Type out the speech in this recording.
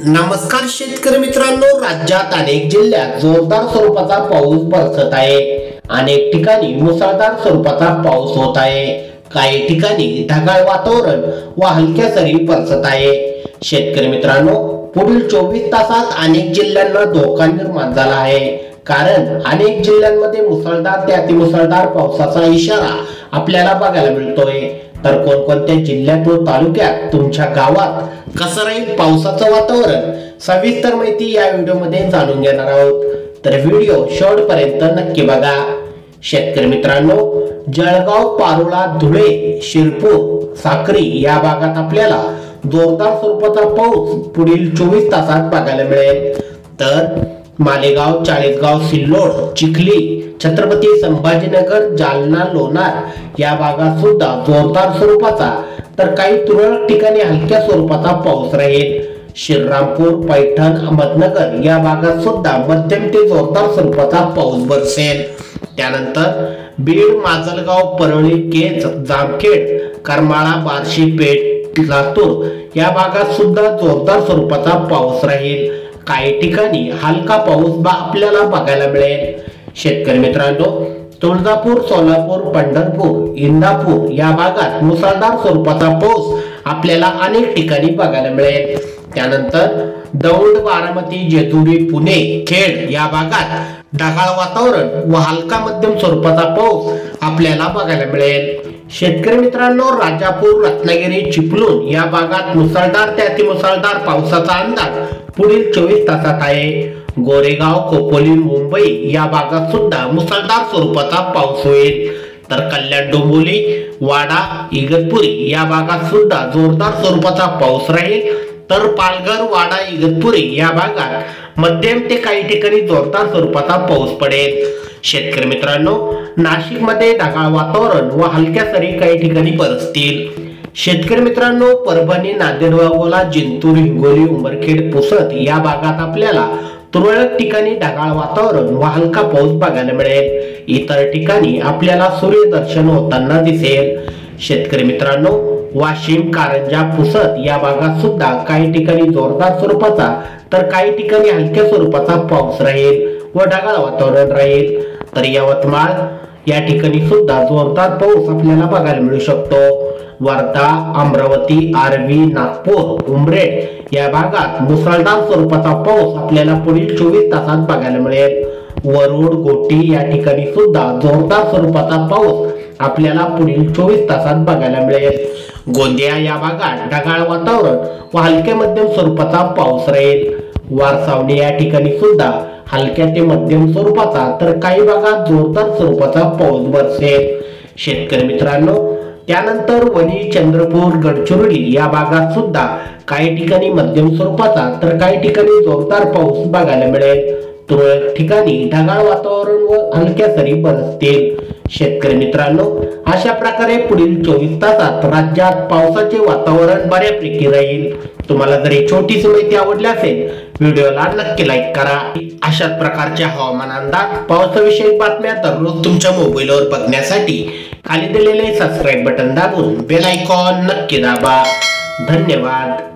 नमस्कार शेतकरी मित्रांनो, राज्यात अनेक जिल्ह्यात जोरदार स्वरूपाचा पाऊस बरसत आहे। अनेक ठिकाणी मुसळधार स्वरूपाचा पाऊस होत आहे। काही ठिकाणी ढगाळ वातावरण व हलक्या सरी बरसत आहे। शेतकरी मित्रांनो, पुढील 24 तासात अनेक जिल्ह्यांना धोका निर्माण झाला आहे, कारण अनेक जिल्ह्यांमध्ये मुसळधार ते अतिमुसळधार पावसाचा इशारा आपल्याला बघायला मिळतोय। तर कोणकोणत्या जिल्ह्यात व तालुक्यात तुमच्या गावात कसं राहील पावसाचं वातावरण, सविस्तर माहिती या व्हिडिओमध्ये जाणून घेणार आहोत। तर व्हिडिओ शेवटपर्यंत नक्की बघा। शेतकरी मित्रांनो, जळगाव, पारोळा, धुळे, शिरपूर, साक्री या भागात आपल्याला जोरदार स्वरूपाचा पाऊस पुढील 24 तासात बघायला मिळेल। तर मालेगाव, चाळीसगाव, सिल्लोड, चिखली, छत्रपती संभाजीनगर, जालना, लोणार या भागात सुद्धा जोरदार स्वरूपाचा तर काही तुरळक ठिकाणी हलक्या स्वरूपाचा पाऊस राहील। श्रीरामपूर, पैठण, अहमदनगर या भागात सुद्धा मध्यम ते जोरदार स्वरूपाचा पाऊस बरसेल। त्यानंतर बीड, माजलगाव, परळी, केज, जामखेड, करमाळा, बार्शी, पेठ, लातूर या भागात सुद्धा जोरदार स्वरूपाचा पाऊस राहील। काही ठिकाणी हलका पाऊस आपल्याला बघायला मिळेल। शेतकरी मित्रांनो, तुळजापूर, सोलापूर, पंढरपूर, इंदापूर या भागात मुसळधार स्वरूपाचा पाऊस आपल्याला अनेक ठिकाणी बघायला मिळेल। त्यानंतर दौंड, बारामती, जेजुरी, पुणे, खेड या भागात ढगाळ वातावरण व हलका मध्यम स्वरूपाचा पाऊस आपल्याला बघायला मिळेल। शेतकरी मित्रांनो, राजापूर, रत्नागिरी, चिपळूण या भागात मुसळधार ते अतिमुसळधार पावसाचा अंदाज पुढील 24 तासात आहे। गोरेगाव, खोपोली, मुंबई या भागात सुद्धा मुसळधार स्वरूपाचा पाऊस होईल। तर कल्याण, डोंबिवली, वाडा, इगतपुरी या भागात सुद्धा जोरदार स्वरूपाचा पाऊस राहील। तर पालघर, वाडा, इगतपुरी या भागात मध्यम ते काही ठिकाणी जोरदार स्वरूपाचा पाऊस पडेल। शेतकरी मित्रांनो, नाशिक मध्ये ढगाळ वातावरण व हलक्या सरी काही ठिकाणी बरसतील। शेतकरी मित्रांनो, परभणी, नांदेड, अकोला, जिंतूर, हिंगोली, उमरखेड, पुसद या भागात आपल्याला तुरळक ठिकाणी ढगाळ वातावरण व हलका पाऊस बघायला मिळेल। इतर ठिकाणी आपल्याला सूर्यदर्शन होताना दिसेल। शेतकरी मित्रांनो, वाशिम, कारंजा, पुसद या भागात सुद्धा काही ठिकाणी जोरदार स्वरूपाचा तर काही ठिकाणी हलक्या स्वरूपाचा पाऊस राहील व ढगाळ वातावरण राहील। तर यवतमाळ या ठिकाणी सुद्धा जोरदार पाऊस आपल्याला बघायला मिळू शकतो। वर्धा, अमरावती, आर्वी, नागपूर, उमरेड या भागात मुसळधार स्वरूपाचा पाऊस आपल्याला पुढील 24 तासात बघायला मिळेल। वरुड, गोटी या ठिकाणी सुद्धा जोरदार स्वरूपाचा पाऊस आपल्याला पुढील 24 तासात बघायला मिळेल। गोंदिया या भागात ढगाळ वातावरण व हलक्या मध्यम स्वरूपाचा पाऊस राहील। वारसावणी या ठिकाणी सुद्धा हलक्या ते मध्यम स्वरूपाचा तर काही भागात जोरदार स्वरूपाचा पाऊस बरसेल। शेतकरी मित्रांनो, त्यानंतर वणी, चंद्रपूर, गडचिरोली या भागात सुद्धा काही ठिकाणी मध्यम स्वरूपाचा तर काही ठिकाणी जोरदार पाऊस बघायला मिळेल। तुरळक ठिकाणी ढगाळ वातावरण व हलक्या सरी बरसतील। शेतकरी मित्रांनो, अशा प्रकारे पुढील 24 तासात राज्यात पावसाचे वातावरण बऱ्यापैकी राहील। तुम्हाला जर ही छोटीशी माहिती आवडली असेल, व्हिडिओला नक्की लाईक करा। अशाच प्रकारच्या हवामान अंदाज, पावसाविषयक बातम्या दररोज तुमच्या मोबाईलवर बघण्यासाठी खाली दिलेले सबस्क्राईब बटन दाबून बेल आयकॉन नक्की दाबा। धन्यवाद।